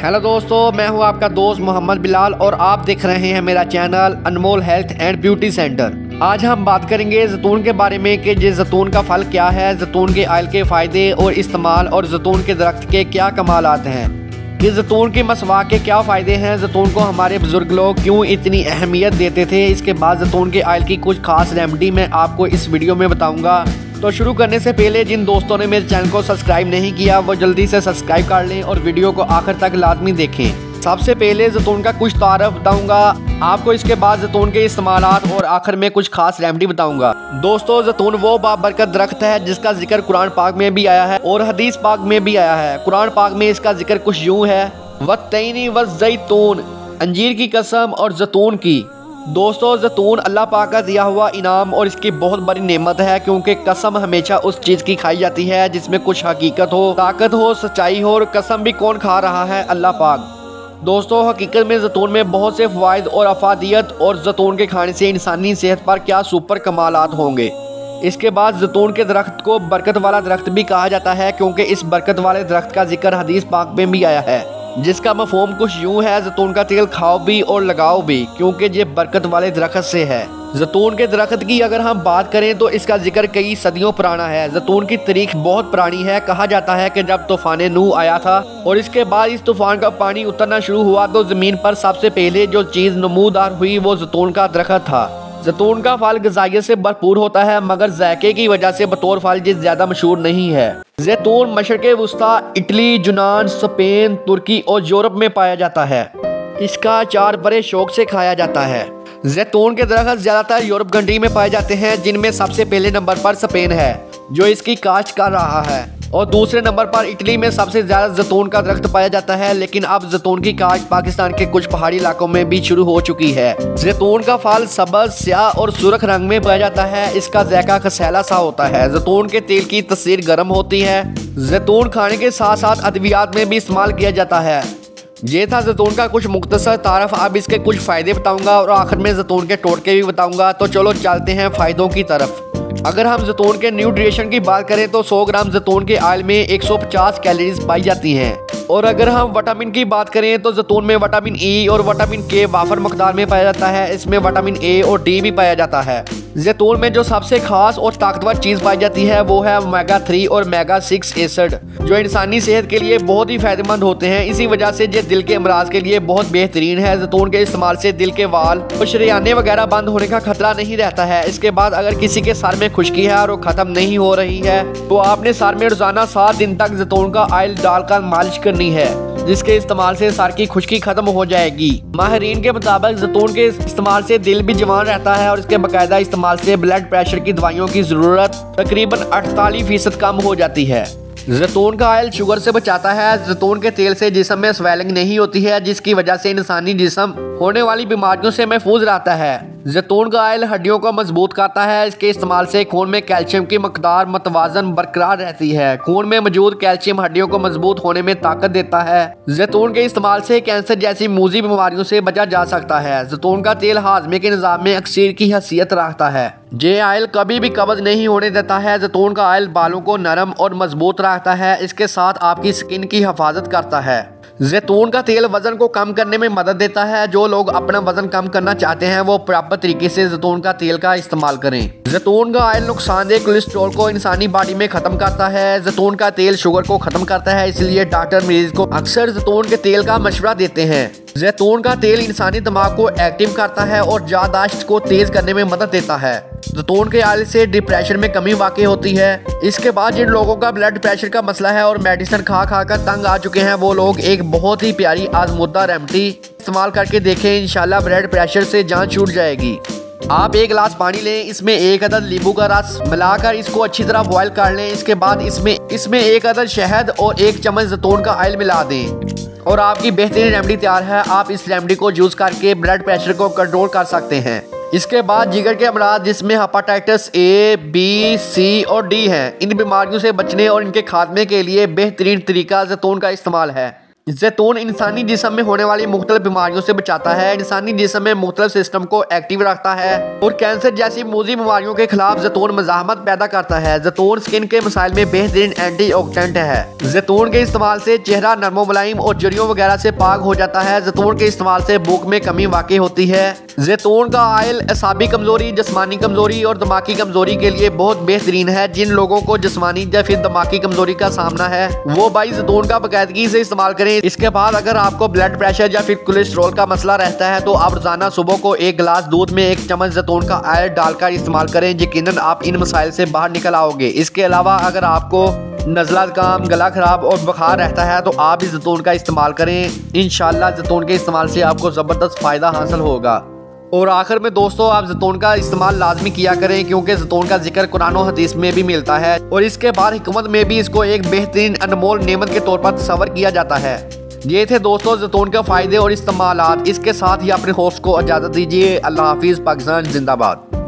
Hello दोस्तों, मैं हूं आपका दोस्त मोहम्मद बिलाल और आप देख रहे हैं मेरा channel Anmol health and beauty centre. आज हम बात करेंगे जैतून के बारे में कि जैतून का फल क्या है, जैतून के ऑयल के फ़ायदे और इस्तेमाल और जैतून के दरख्त के क्या कमालात हैं। कि जैतून की मसवाक के क्या फ़ायदे हैं, जैतून को हमारे बुजुर्ग लोग क्यों इतनी अहमियत देते थे। इसके बाद जैतून के ऑयल की कुछ खास रेमेडी मैं आपको इस वीडियो में बताऊँगा। तो शुरू करने से पहले जिन दोस्तों ने मेरे चैनल को सब्सक्राइब नहीं किया वो जल्दी से सब्सक्राइब कर लें और वीडियो को आखिर तक लाजमी देखें। सबसे पहले जैतून का कुछ तारफ बताऊंगा आपको, इसके बाद जैतून के इस्तेमालात और आखिर में कुछ खास रेमेडी बताऊंगा। दोस्तों, जैतून वो बाबरकत दरख्त है जिसका जिक्र कुरान पाक में भी आया है और हदीस पाक में भी आया है। कुरान पाक में इसका जिक्र कुछ यूँ है, वत्तैनी वज़्ज़ैतून, अंजीर की कसम और जैतून की। दोस्तों, जैतून अल्लाह पाक का दिया हुआ इनाम और इसकी बहुत बड़ी नेमत है, क्योंकि कसम हमेशा उस चीज़ की खाई जाती है जिसमें कुछ हकीकत हो, ताकत हो, सच्चाई हो। और कसम भी कौन खा रहा है? अल्लाह पाक। दोस्तों, हकीकत में जैतून में बहुत से फ़वाइद और अफादियत और जैतून के खाने से इंसानी सेहत पर क्या सुपर कमालात होंगे। इसके बाद जैतून के दरख्त को बरकत वाला दरख्त भी कहा जाता है, क्योंकि इस बरकत वाले दरख्त का जिक्र हदीस पाक में भी आया है, जिसका मफहूम कुछ यूँ है, जैतून का तेल खाओ भी और लगाओ भी, क्योंकि ये बरकत वाले दरख्त से है। जैतून के दरख्त की अगर हम बात करें तो इसका जिक्र कई सदियों पुराना है। जैतून की तारीख बहुत पुरानी है। कहा जाता है कि जब तूफान नूह आया था और इसके बाद इस तूफान का पानी उतरना शुरू हुआ तो ज़मीन पर सबसे पहले जो चीज़ नमूदार हुई वो जैतून का दरख्त था। जैतून का फल ग़िज़ाइयत से भरपूर होता है, मगर जायके की वजह से बतौर फल ज़्यादा मशहूर नहीं है। जैतून मशरक़े वुस्ता, इटली, यूनान, स्पेन, तुर्की और यूरोप में पाया जाता है। इसका अचार बड़े शौक से खाया जाता है। जैतून के दरख्त ज़्यादातर यूरोप कंट्री में पाए जाते हैं, जिनमें सबसे पहले नंबर पर स्पेन है जो इसकी काश्त कर रहा है, और दूसरे नंबर पर इटली में सबसे ज़्यादा जैतून का दरख्त पाया जाता है। लेकिन अब जैतून की काश्त पाकिस्तान के कुछ पहाड़ी इलाकों में भी शुरू हो चुकी है। जैतून का फल सब्ज़, स्याह और सुर्ख रंग में पाया जाता है। इसका जायका खसैला सा होता है। जैतून के तेल की तसीर गर्म होती है। जैतून खाने के साथ साथ अद्वियात में भी इस्तेमाल किया जाता है। ये था जैतून का कुछ मुख्तसर तारफ। अब इसके कुछ फ़ायदे बताऊंगा और आखिर में जैतून के टोटके भी बताऊंगा। तो चलो चलते हैं फ़ायदों की तरफ। अगर हम जैतून के न्यूट्रिशन की बात करें तो 100 ग्राम जैतून के ऑयल में 150 कैलोरीज पाई जाती हैं। और अगर हम विटामिन की बात करें तो जैतून में विटामिन ई और विटामिन के वाफर मकदार में पाया जाता है। इसमें विटामिन ए और डी भी पाया जाता है। जैतून में जो सबसे खास और ताकतवर चीज़ पाई जाती है वो है ओमेगा 3 और ओमेगा 6 एसिड, जो इंसानी सेहत के लिए बहुत ही फायदेमंद होते हैं। इसी वजह से ये दिल के अमराज के लिए बहुत बेहतरीन है। जैतून के इस्तेमाल से दिल के वाल और शरियाने वगैरह बंद होने का खतरा नहीं रहता है। इसके बाद अगर किसी के सर में खुश्की है और वो ख़त्म नहीं हो रही है तो आपने सर में रोजाना 7 दिन तक जैतून का ऑयल डालकर मालिश करनी है, जिसके इस्तेमाल से सर की खुश्की खत्म हो जाएगी। माहिरीन के मुताबिक जैतून के इस्तेमाल से दिल भी जवान रहता है और इसके बाकायदा इस्तेमाल से ब्लड प्रेशर की दवाइयों की ज़रूरत तकरीबन 48% कम हो जाती है। जैतून का ऑयल शुगर से बचाता है। जैतून के तेल से जिस्म में स्वेलिंग नहीं होती है, जिसकी वजह से इंसानी जिस्म होने वाली बीमारियों से महफूज रहता है। जैतून का ऑयल हड्डियों को मजबूत करता है। इसके इस्तेमाल से खून में कैल्शियम की मकदार मतवाजन बरकरार रहती है। खून में मौजूद कैल्शियम हड्डियों को मजबूत होने में ताकत देता है। जैतून के इस्तेमाल से कैंसर जैसी मूजी बीमारियों से बचा जा सकता है। जैतून का तेल हाजमे के निज़ाम में अक्सीर की हैसियत रखता है। ये ऑयल कभी भी कब्ज नहीं होने देता है। जैतून का ऑयल बालों को नरम और मजबूत रखता है। इसके साथ आपकी स्किन की हिफाजत करता है। जैतून का तेल वजन को कम करने में मदद देता है। जो लोग अपना वजन कम करना चाहते हैं वो प्रॉपर तरीके से जैतून का तेल का इस्तेमाल करें। जैतून का ऑयल नुकसानदेह कोलेस्ट्रॉल को इंसानी बॉडी में खत्म करता है। जैतून का तेल शुगर को खत्म करता है, इसलिए डॉक्टर मरीज को अक्सर जैतून के तेल का मशवरा देते हैं। जैतून का तेल इंसानी दिमाग को एक्टिव करता है और याददाश्त को तेज करने में मदद देता है। जैतून के ऑयल से डिप्रेशन में कमी वाक़ई होती है। इसके बाद जिन लोगों का ब्लड प्रेशर का मसला है और मेडिसिन खा खा कर तंग आ चुके हैं वो लोग एक बहुत ही प्यारी आजमुद्दा रेमेडी इस्तेमाल करके देखें। इंशाल्लाह ब्लड प्रेशर से जान छूट जाएगी। आप 1 गिलास पानी लें, इसमें 1 अदद नींबू का रस मिलाकर इसको अच्छी तरह बॉयल कर लें। इसके बाद इसमें 1 अदद शहद और 1 चम्मच जैतून का ऑयल मिला दें और आपकी बेहतरीन रेमेडी तैयार है। आप इस रेमेडी को यूज़ करके ब्लड प्रेशर को कंट्रोल कर सकते हैं। इसके बाद जिगर के अमराज जिसमें हेपेटाइटिस ए, बी, सी और डी हैं, इन बीमारियों से बचने और इनके खात्मे के लिए बेहतरीन तरीका जैतून का इस्तेमाल है। जैतून इंसानी जिस्म में होने वाली मुख्तलिफ बीमारियों से बचाता है, इंसानी जिस्म में मुख्तलिफ सिस्टम को एक्टिव रखता है और कैंसर जैसी मूजी बीमारियों के खिलाफ जैतून मज़ाहमत पैदा करता है। जैतून स्किन के मसाइल में बेहतरीन एंटीऑक्सीडेंट है। जैतून के इस्तेमाल से चेहरा नरमो मुलायम और झुर्रियों वगैरह से पाक हो जाता है। जैतून के इस्तेमाल से भूख में कमी वाकई होती है। जैतून का ऑयल असाबी कमजोरी, जिस्मानी कमजोरी और दिमागी कमजोरी के लिए बहुत बेहतरीन है। जिन लोगों को जिस्मानी या फिर दिमागी कमजोरी का सामना है वो भाई जैतून का बाकायदगी से इस्तेमाल करें। इसके बाद अगर आपको ब्लड प्रेशर या फिर कोलेस्ट्रॉल का मसला रहता है तो आप रोजाना सुबह को 1 गिलास दूध में 1 चम्मच जैतून का ऑयल डालकर इस्तेमाल करें। यकीनन आप इन मसाइल से बाहर निकल आओगे। इसके अलावा अगर आपको नज़ला ज़ुकाम, गला खराब और बुखार रहता है तो आप इस जैतून का इस्तेमाल करें। इंशाल्लाह जैतून के इस्तेमाल से आपको ज़बरदस्त फ़ायदा हासिल होगा। और आखिर में दोस्तों, आप जैतून का इस्तेमाल लाजमी किया करें क्योंकि जैतून का जिक्र कुरान और हदीस में भी मिलता है और इसके बाद हिकमत में भी इसको एक बेहतरीन अनमोल नेमत के तौर पर तस्वर किया जाता है। ये थे दोस्तों जैतून के फ़ायदे और इस्तेमालात। इसके साथ ही अपने होस्ट को इजाज़त दीजिए। अल्लाह हाफिज़। पाकिस्तान जिंदाबाद।